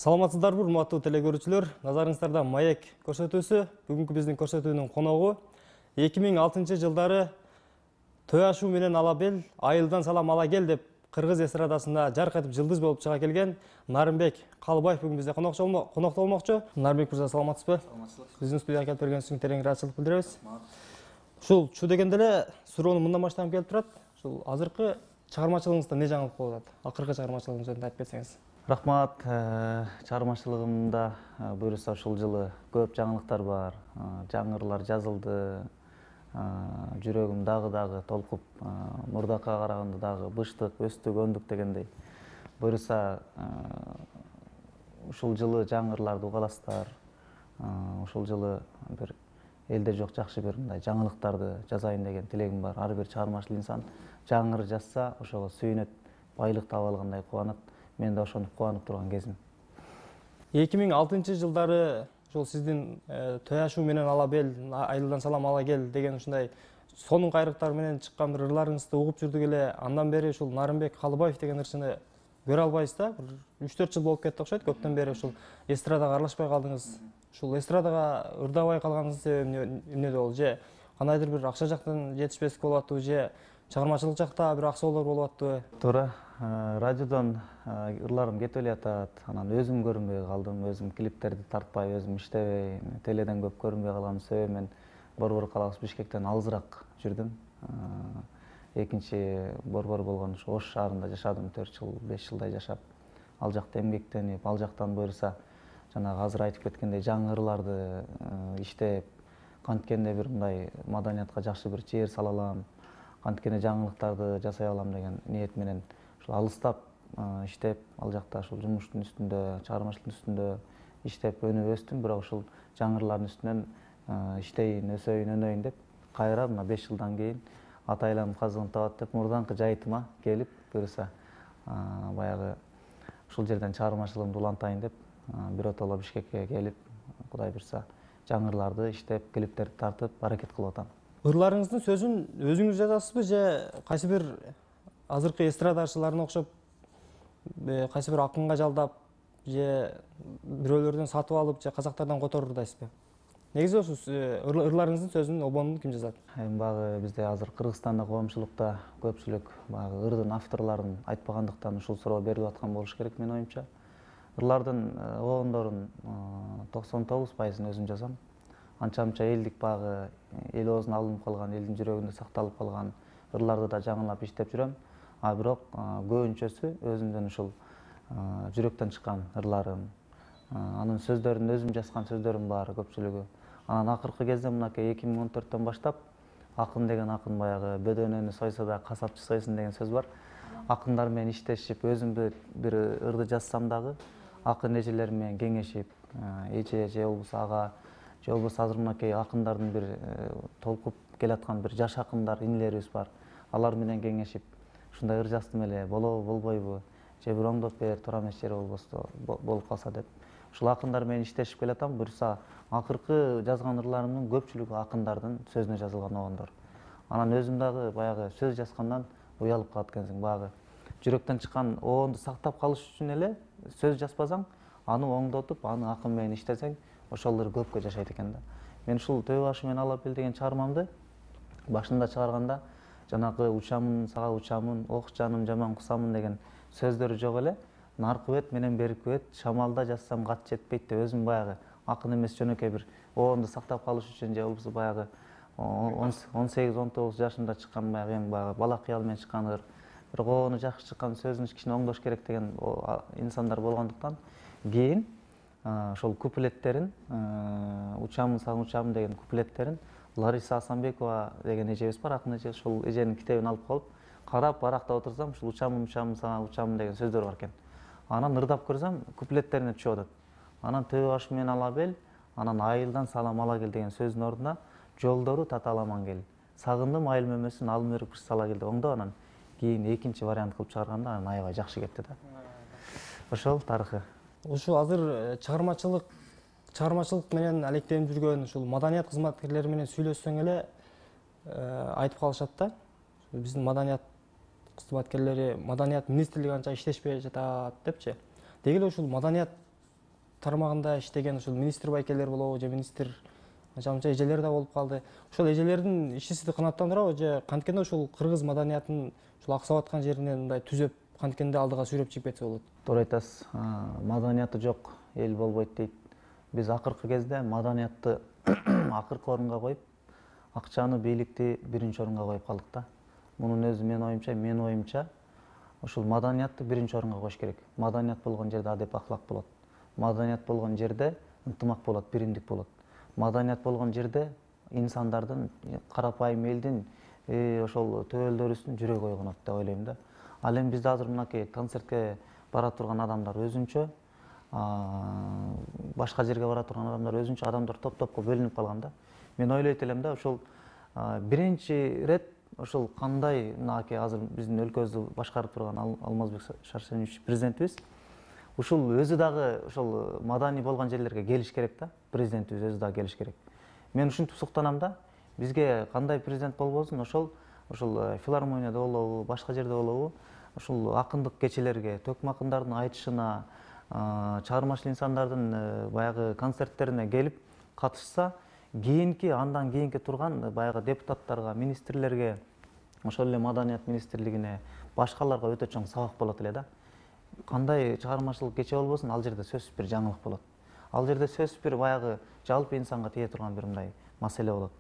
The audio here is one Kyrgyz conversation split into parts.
Саламатсыздарбы, урматтуу телекөрүүчүлөр. Назарыңыздарда Маек көрсөтүүсү. Бүгүнкү биздин көрсөтүүнүн коногу 2006 жылдары Төй ашуу менен ала бел, айылдан салам ала кел деп кыргыз эстрадасында жарк этип жылдыз болуп чыга келген Нарымбек Калыбаев бүгүн бизде конокто болмокчу. Нарымбек мырза, саламатсызбы? Саламатчылык. Биздин студияга келип бергениңиз үчүн терең ыраазычылык билдиребиз. Ушул чу дегенде эле суроону мындан баштагым келип турат. Ушул азыркы чыгармачылыгыңызда не жаңылык болуп атат? Акыркы чыгармачылыгыңыз жөнүндө айтып кетсеңиз. Рахмат. Чыгармачылыгымда буюрса ушул жылы көп жаңылыктар бар. Жаңырлар жазылды. Жүрөгүм дагы толкуп, мурдакка караганда дагы быштык, өстүк, өндүк дегендей. Буюрса ушул жылы жаңырларды угаласыздар. Ушул жылы бир элде жок жакшы бир мындай жаңылыктарды жазайын деген тилегим бар. Ар бир чыгармачыл инсан жаңыр жазса, ошого сүйүнөт, байлык таап алгандай кубанат. Мен да ошону кубанып турган кезим. 2006 жылдары ошол сиздин Төй ашуу менен ала бел, айылдан салам ала кел деген ушундай сонун кайрыктар менен чыккан бир ырларыңызды угуп жүрдүк эле. Андан бери ушул Нарымбек Калыбаев деген ырчыны көрө албайбыз да. 3-4 жыл болуп кетти окшойт. Көптөн бери ушул эстрадага аралашпай калдыңыз. Ушул эстрадага ырдабай калганыңыздын себеби эмнеде болду? Же кандайдыр бир акча жактан жетишпестик болуп аттыбы, же чыгармачылык жакта бир аксоолор болуп аттыбы? Туура. Радиодон ырларым кетип эле атат. Анан өзүм көрүнбөй калдым, өзүм клиптерди тартпай, өзүм иштебей, теледен көп көрүнбөй калганын себебинен Борбор калабыз Бишкектен алысыраак жүрдүм. Экинчи борбор болгон ушу Ош шаарында жашадым, 4 жыл, 5 жылдай жашап, ал жакта эмгектенип, ал жактан буюрса жанагы азыр айтып кеткендей жаңы ырларды иштеп, канткенде бир мындай маданиятка жакшы бир чээр сала алам, канткенде жаңылыктарды жасай алам деген ниет менен алыстап иштеп, ал жакта ушул жумуштун үстүндө, чыгармачылыктын үстүндө иштеп өнүп өстүм. Бирок ушул жаңырлардын үстүнөн иштейин, өсөйүн, өнөйүн деп кайра мына 5 жылдан кийин атайлам казыгын табат деп мурдаңкы жайытыма келип, буюрса баягы ушул жерден чыгармачылыгымды улантайын деп биротоло Бишкекке келип, Кудай буйрса жаңырларды иштеп, клиптерди тартып, аракет кылып атам. Ырларыңыздын сөзүн өзүңүз жазасызбы, же кайсы бир азыркы эстрадачыларына окшоп кайсы бир акынга жалдап, же бирөөлөрдөн сатып алып, же казактардан которуп ырдайсызбы? Негизи ошо ырларыңыздын сөзүн обонун ким жазат? Эми багы бизде азыр Кыргызстанда коомчулукта көпчүлүк багы ырдын авторлорун айтпагандыктан ушул суроо берилип аткан болуш керек менин оюмча. Ырлардын обондорун 99%ын өзүм жазам. Анча-мынча элдик багы эл оозуна алынып калган, элдин жүрөгүндө сакталып калган ырларды да жаңылап иштеп жүрөм. Бирок көбүнчөсү өзүмдүн ушул жүрөктөн чыккан ырларым. Анын сөздөрүн өзүм жазган сөздөрүм бар көпчүлүгү. Анан акыркы кезде мынакей 2014төн баштап акын деген акын баягы бөдөнөнү сойсо да касапчы сойсун деген сөз бар. Акындар менен иштешип, өзүм бир ырды жазсам дагы акын эжелер менен кеңешип, эже же болбосо ага, же болбосо азыр мынакей акындардын бир толкуп келаткан бир жаш акындар, инилерибиз бар. Алар менен кеңешип, ушундай ыр жаздым эле, болобу, болбойбу, же бир оңдоп бер, туура эмес жери болбосо болуп калса деп. Ушул акындар менен иштешип келатам. Буюрса акыркы жазган ырларымдын көпчүлүгү акындардын сөзүнө жазылган обондор. Анан өзүм дагы баягы сөз жазгандан уялып калат экенсиң. Баягы жүрөктөн чыккан обонду сактап калыш үчүн эле сөз жазбасаң, аны оңдотуп, аны акын менен иштесең, ошол ыр көпкө жашайт экен да. Мен ушул Төй ашуу менен ала бел деген чыгармамды башында чыгарганда жанагы учамын, сага учамын, ох жаным жаман кусамын деген сөздөрү жок эле. Наркы бет менен берки бет, шамалда жазсам кат жетпейт деп өзүм баягы акын эмес жөнөкөй бир обонду сактап калыш үчүн, же болбосо баягы 18-19 жашымда чыккан баягы эми бала кыял менен чыккан ыр. Бирок обону жакшы чыккан сөзүн кичине оңдош керек деген инсандар болгондуктан кийин ошол куплеттерин, учамын сага учамын деген куплеттерин Лариса Асанбекова деген эжебиз бар, акын эже, ошол эженин китебин алып калып, карап барактап отурсам, ушул учамын сага учамын деген сөздөр бар экен. Анан ырдап көрсөм, куплеттерине түшүп атат. Анан Төй ашуу менен ала бел, анан айылдан салам ала кел деген сөздүн ордуна жолдору таталаман кел. Сагындым айыл мөмөсүн, алым өрүк сала кел деп оңдоп, анан кийин экинчи вариант кылып чыгарганда анан аябай жакшы кетти да. Ошол тарыхы. Ушу азыр чыгармачылык менен алектенип жүргөн ушул маданият кызматкерлери менен сүйлөшсөң эле айтып калышат да. Биздин маданият кызматкерлери, маданият министрлиги анча иштешпей жатат депчи. Деги эле ушул маданият тармагында иштеген ушул министр байкелер болобу же министр жамча эжелер да болуп калды. Ошол эжелердин иши сизди канааттандырабы же канткенде ушул кыргыз маданиятын ушул аксап аткан жеринен мындай түзөп канткенде алдыга сүйрөп чыгып кетсе болот? Туура айтасыз. Маданияты жок эл болбойт дейт. Биз акыркы кезде маданиятты акыркы орунга коюп, акчаны, бийликти биринчи орунга коюп калдык да. Мунун өзү менин оюмча ушул маданиятты биринчи орунга коюш керек. Маданият болгон жерде адеп ахлак болот. Маданият болгон жерде ынтымак болот, биримдик болот. Маданият болгон жерде инсандардын, карапайым элдин, ошол төбөлдөрүбүздүн жүрөгү ойгонот деп ойлойм да. Ал эми бизде азыр мынакей концертке бара турган адамдар өзүнчө, башка жерге бара турган адамдар өзүнчө, адамдар топ-топко бөлүнүп калган да. Мен ойлойт элем да, ушул биринчи рет ошол кандай мынакей азыр биздин өлкөбүздү башкарып турган Алмазбек Шаршенович президентибиз ушул өзү дагы ошол маданий болгон жерлерге келиш керек да. Президентибиз өзү дагы келиш керек. Мен ушинтип суктанам да. Бизге кандай президент болбосун, ошол филармонияда болобу, башка жерде болобу, ушул акындык кечелерге, төкмө акындардын айтышына, чыгармачыл инсандардын баягы концерттерине келип катышса, андан кийинки турган баягы депутаттарга, министрлерге, ошол эле маданият министрлигине, башкаларга өтө чоң сабак болот эле да. Кандай чыгармачылык кече болбосун, ал жерде сөзсүз бир жаңылык болот. Ал жерде сөзсүз бир баягы жалпы инсанга тие турган бир мындай маселе болот.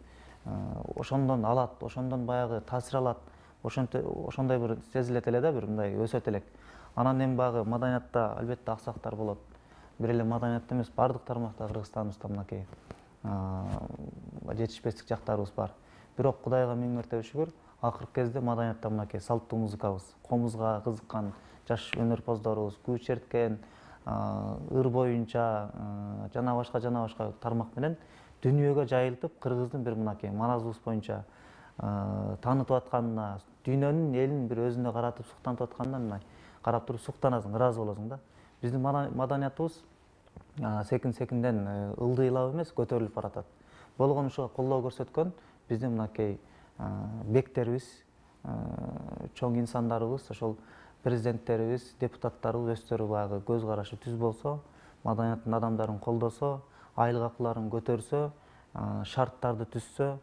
Ошондон алат, ошондон баягы таасир алат, ошондой бир сезилет эле да, бир мындай өсөт элек. Анан эми баягы маданиятта албетте аксактар болот. Бир эле маданиятта эмес, бардык тармакта Кыргызстаныбызда мынакей жетишпестик жактарыбыз бар. Бирок Кудайга миң мәртебе шүгүр, акыркы кезде маданиятта мынакей салттуу музыкабыз, комузга кызыккан жаш өнөрпоздорубуз, күү черткен, ыр боюнча жана башка тармак менен дүйнөгө жайылтып, кыргыздын бир мынакей маразыбыз боюнча таанытып атканына, дүйнөнүн элин бир өзүнө каратып суктантып атканына карап туруп суктанасың, ыраазы болосуң да. Биздин маданиятыбыз секин-секинден ылдыйлап эмес, көтөрүлүп баратат. Болгон ушуга колдоо көрсөткөн биздин мынакей бектерибиз, чоң инсандарыбыз, ошол президенттерибиз, депутаттарыбыз өздөрү баягы көз карашы түз болсо, маданияттын адамдарын колдосо, айлык акыларын көтөрсө, шарттарды түзсө,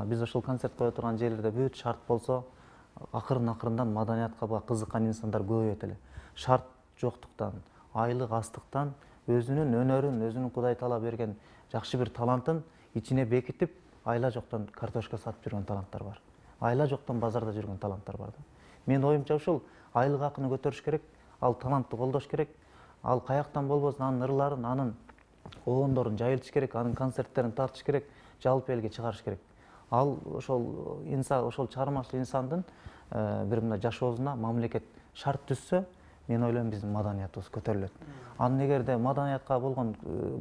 биз ошол концерт кое турган жерлерде бүт шарт болсо, акырын-акырындан маданиятка кызыккан инсандар көбөйөт эле. Шарт жоктуктан, айлык астыктан өзүнүн өнөрүн, өзүнүн Кудай таала берген жакшы бир талантын ичине бекитип, айла жоктон картошка сатып жүргөн таланттар бар. Айла жоктон базарда жүргөн таланттар бар да. Мен оюмча ушул айлык акыны көтөрүш керек, ал талантты колдош керек, ал каяктан болбосун анын ырларын, анын обондорун жайылтыш керек, анын концерттерин тартыш керек, жалпы элге чыгарыш керек. Ал ошол чыгармачыл инсандын бир мындай жашоосуна мамлекет шарт түзсө, мен ойлойм биздин маданиятыбыз көтөрүлөт. Анын эгерде маданиятка болгон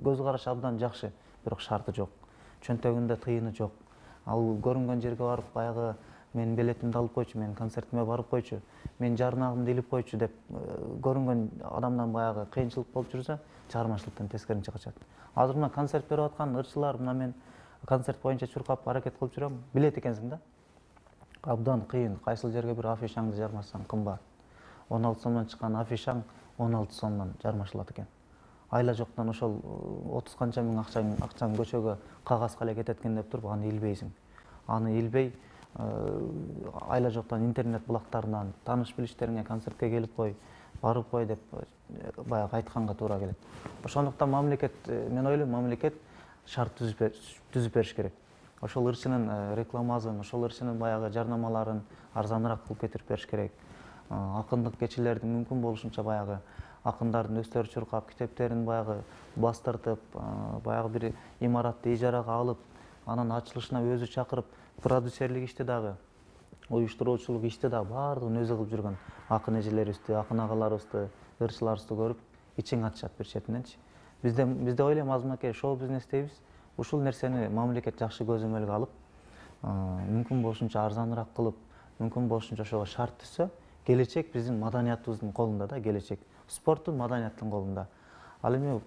көз карашы абдан жакшы, бирок шарты жок, чөнтөгүндө тыйыны жок. Ал көрүнгөн жерге барып баягы мен билетимди алып койчу, мен концертиме барып койчу, мен жарнагымды илип койчу деп көрүнгөн адамдан баягы кыйынчылык болуп жүрсө, чыгармачылыктан тескеринче качат. Азыр мына концерт берип аткан ырчылар, мына мен концерт боюнча чуркап аракет кылып жүрөм, билет экенсиң да. Абдан кыйын, кайсыл жерге бир афишаңды жармасаң кымбат. 16 сомдон чыккан афишаң 16 сомдон жармашылат экен. Айла жоктон ошол 30 канча миң акчаң көчөгө кагазга эле кетет экен деп туруп аны илбейсиң. Аны илбей айла жоктон интернет булактарынан тааныш билиштериңе концертке келип кой, барып кой деп баягы айтканга туура келет. Ошондуктан мамлекет, мен ойлойм, мамлекет шарт түзүп бериш керек. Ошол ырчынын рекламасын, ошол ырчынын баягы жарнамаларын арзаныраак кылып кетирип бериш керек. Акындык кечелерди мүмкүн болушунча баягы акындардын өздөрү чуркап, китептерин баягы бастыртып, баягы бир имаратты ижарага алып, анан ачылышына өзү чакырып, продюсерлик ишти дагы, уюштуруучулук ишти дагы баардыгын өзү кылып жүргөн акын эжелерибизди, акын агаларыбызды, ырчыларыбызды көрүп, ичиң ачышат бир четиненчи. Бизде ойлойм, азыр мынакей шоу бизнестейбиз. Ушул нерсени мамлекет жакшы көзөмөлгө алып, мүмкүн болушунча арзаныраак кылып, мүмкүн болушунча ошого шарт түзсө, келечек биздин маданиятыбыздын колунда да, келечек. Спорттун, маданияттын колунда. Ал эми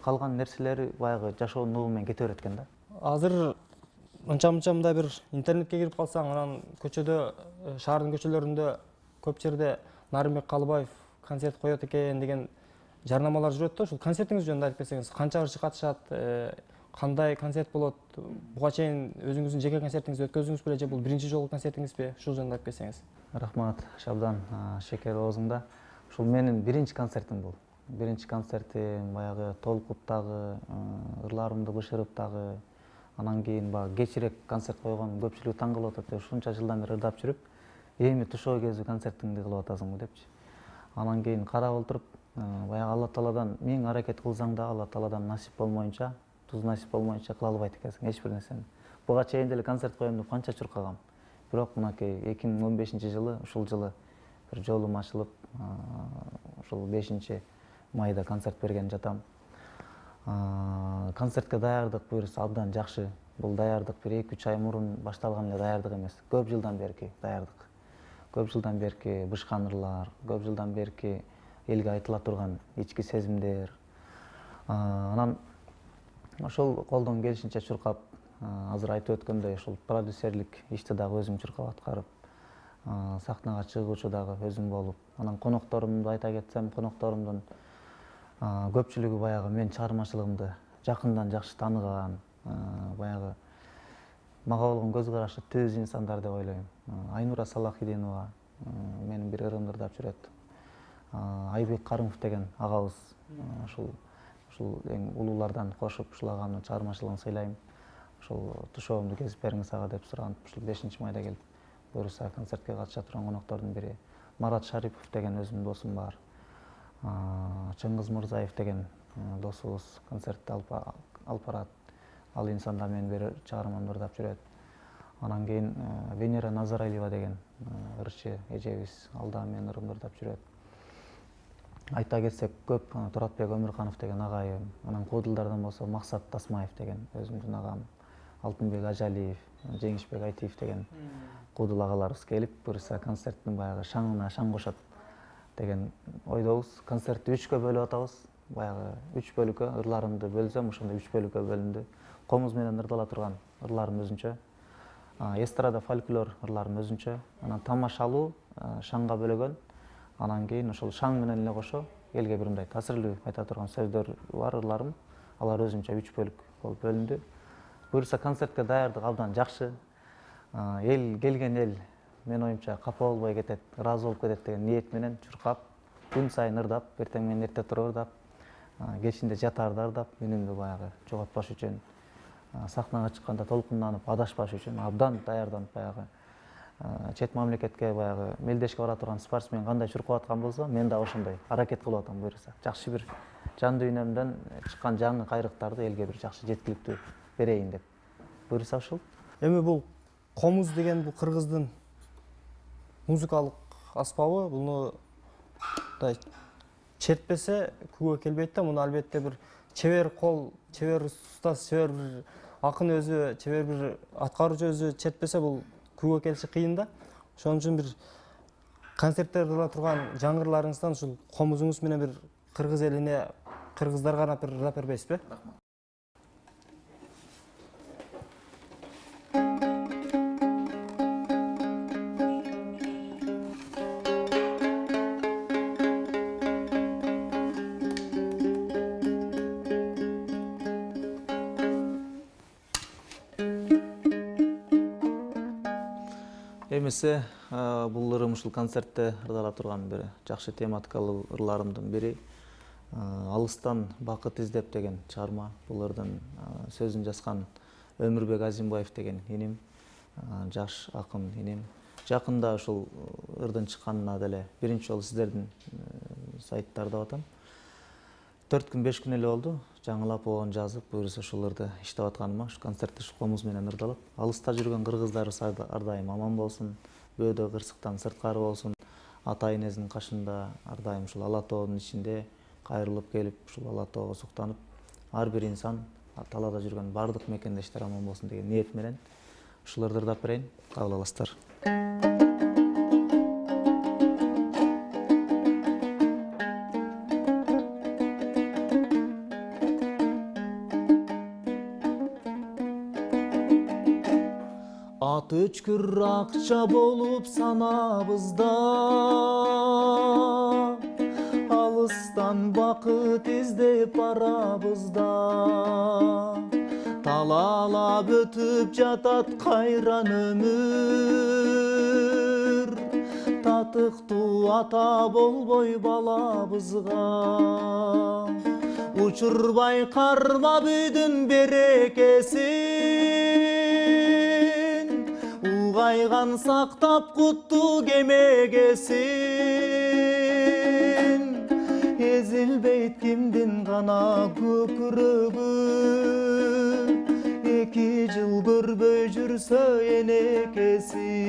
калган нерселери баягы жашоонун угу менен кете берет экен да. Азыр анча-мынча мындай бир интернетке кирип калсаң, анан көчөдө, шаардын көчөлөрүндө көп жерде Нарымбек Калыбаев концерт коет экен деген жарнамалар жүрөт да, ушул концертиңиз жөнүндө айтып берсеңиз, канча ырчы катышат, кандай концерт болот, буга чейин өзүңүздүн жеке концертиңизди өткөздүңүз беле же бул биринчи жолу концертиңизби? Ушул жөнүндө айтып берсеңиз. Рахмат Шабдан, шекер оозуңда. Ушул менин биринчи концертим бул. Биринчи концертим баягы толкуп дагы, ырларымды бышырып дагы, анан кийин баягы кечирээк концерт койгон көпчүлүк таң калып атат деп, ушунча жылдан бери ырдап жүрүп, эми тушоо кезүү концертиңди кылып атасыңбы депчи. Анан кийин карап отуруп, баягы Алла Тааладан миң аракет кылсаң да Алла Тааладан насип болмоюнча, туз насип болмоюнча кыла албайт экенсиң эч бир нерсени. Буга чейин деле концерт коем деп канча чуркагам. Бирок мынакей 2015-жылы, ушул жылы бир жолум ачылып, ушул 5-майда концерт берген жатам. Концертке даярдык буюрса абдан жакшы. Бул даярдык бир 2-3 ай мурун башталган эле даярдык эмес. Көп жылдан берки даярдык. Көп жылдан берки бышкан ырлар, көп жылдан берки элге айтыла турган ички сезимдер. Анан ошол колдон келишинче чуркап, азыр айтып өткөндөй ушул продюсерлик ишти дагы өзүм чуркап аткарып, сахнага чыгуучу дагы өзүм болуп, анан конокторумду айта кетсем, конокторумдун көпчүлүгү баягы менин чыгармачылыгымды жакындан жакшы тааныган, баягы мага болгон көз карашы түз инсандар деп ойлойм. Айнура Салахидинова менин бир ырымды ырдап жүрөт. Айбек Карымов деген агабыз, ушул эң улуулардан кошуп, ушул агамдын чыгармачылыгын сыйлайм. Ушул тушоомду кезип бериңиз ага деп суранып, ушул 5-майда келип, буюрса концертке катыша турган коноктордун бири. Марат Шарипов деген өзүмдүн досум бар. Чыңгыз Мырзаев деген досубуз концертти алып барат. Ал инсан да менин бир чыгармамды ырдап жүрөт. Анан кийин Венера Назаралиева деген ырчы эжебиз, ал да менин ырымды ырдап жүрөт. Айта кетсек көп, Туратбек Өмүрканов деген агайым, анан куудулдардан болсо Максат Тасмаев деген өзүмдүн агам, Алтынбек Ажалиев, Жеңишбек Айтиев деген куудул агаларыбыз келип, буюрса концерттин баягы шаңына шаң кошот деген ойдобуз. Концертти 3кө бөлүп атабыз. Баягы 3 бөлүккө ырларымды бөлсөм, ошондой 3 бөлүккө бөлүндү. Комуз менен ырдала турган ырларым өзүнчө, эстрада фольклор ырларым өзүнчө, анан тамашалуу шаңга бөлөгөн, анан кийин ошол шаң менен эле кошо элге бир мындай таасирлүү айта турган сөздөр бар ырларым, алар өзүнчө 3 бөлүк болуп бөлүндү. Буюрса концертке даярдык абдан жакшы. Эл келген эл менин оюмча капа болбой кетет, ыраазы болуп кетет деген ниет менен чуркап, күн сайын ырдап, эртең менен эрте туруп ырдап, кечинде жатаарда ырдап, үнүмдү баягы жоготпош үчүн, сахнага чыкканда толкунданып, адашпаш үчүн абдан даярданып, баягы чет мамлекетке баягы мелдешке бара турган спортсмен кандай чуркап аткан болсо, мен да ошондой аракет кылып атам буюрса. Жакшы бир жан дүйнөмдөн чыккан жаңы кайрыктарды элге бир жакшы жеткиликтүү берейин деп. Буюрса ушул. Эми бул комуз деген бул кыргыздын музыкалык аспабы, буну чертпесе күгө келбейт да. Муну албетте бир чебер кол, чебер устаз, чебер бир акын өзү, чебер бир аткаруучу өзү чертпесе бул күгө келиши кыйын да. Ошон үчүн бир концерттерде ырдала турган жаңырларыңыздан ушул комузуңуз менен бир кыргыз элине, кыргыздарга арнап бир ырдап бербейсизби? Эмесе бул ырым ушул концертте ырдала турган бир жакшы тематикалуу ырларымдын бири. Алыстан бакыт издеп деген чыгарма. Бул ырдын сөзүн жазган Өмүрбек Азимбаев деген иним, жаш акын иним. Жакында ушул ырдын чыкканына деле биринчи жолу сиздердин сайттарда атам. 4 күн 5 күн эле болду. Жаңылап оон жазып, буюрса ушул ырды иштеп атканыма, ушу концертте ушул комуз менен ырдалып, алыста жүргөн кыргыздарыбыз ар дайым аман болсун, бөөдө кырсыктан сырткары болсун, ата энесинин кашында ар дайым ушул ала тоонун ичинде кайрылып келип, ушул ала тоого суктанып, ар бир инсан талаада жүргөн бардык мекендештер аман болсун деген ниет менен ушул ырды ырдап берейин. Кабыл аласыздар. Ат өчкүр акча болуп санабызда, алыс алыстан бақыт іздеп барабыз да, талалап өтіп жатат қайран өмір, татыктуу ата болбой балабызга. Учурбай кармап үйдүн берекесин, угайган сактап куттуу кемегесин. Эзилбейт кимдин гана көкүрөгү, 2 жыл көрбөй жүрсө энекесин.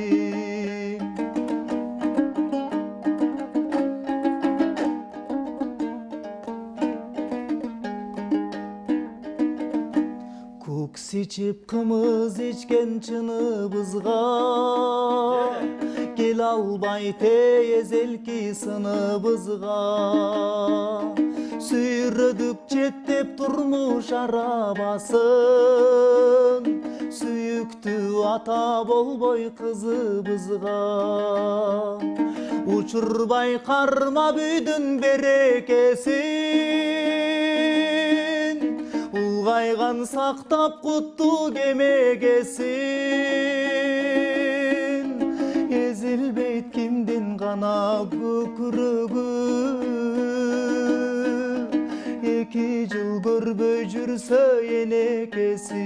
Көкс ичип кымыз ичкен чыныбызга, кел албай тезелки сыныбызга. Сүйрөдүк четтеп турмуш арабасын, сүйүктүү ата болбой кызыбызга. Учурбай кармап үйдүн берекесин, улгайган сактап куттуу кемегесин. Эзилбейт кимдин гана көкүрөгү, 2 жыл көрбөй жүрсө энекесин.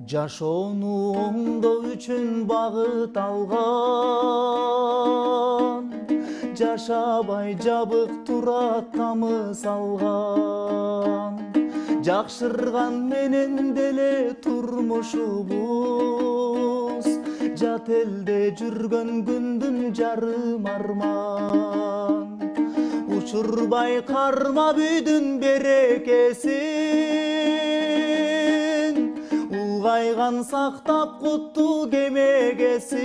Жашоону оңдоо үчүн багыт алган, жашабай жабык турат намыс алган. Жакшырган менен деле турмушубуз, жат элде жүргөн күндүн жарым арман. Учурбай кармап үйдүн берекесин, улгайган сактап куттуу кемегесин.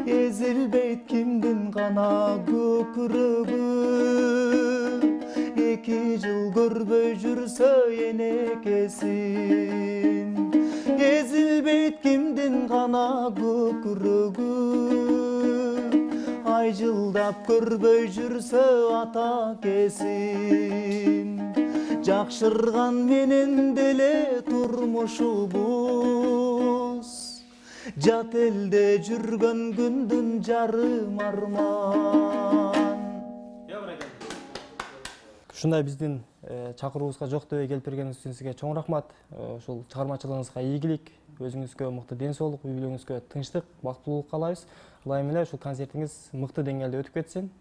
Эзилбейт кимдин гана көкүрөгү, 2 жыл көрбөй жүрсө энекесин. Эзилбейт кимдин гана көкүрөгү, ай жылдап көрбөй жүрсө ата кесин. Жакшырган менен деле турмушубуз, жат элде жүргөн күндүн жарым арман. Ушундай биздин чакыруубузга жок дебей келип бергениңиз үчүн сизге чоң рахмат. Ушул чыгармачылыгыңызга ийгилик, өзүңүзгө мыкты ден соолук, үй бүлөңүзгө тынчтык, бактылуулук каалайбыз. Ылайым эле ушул концертиңиз мыкты деңгээлде өтүп кетсин.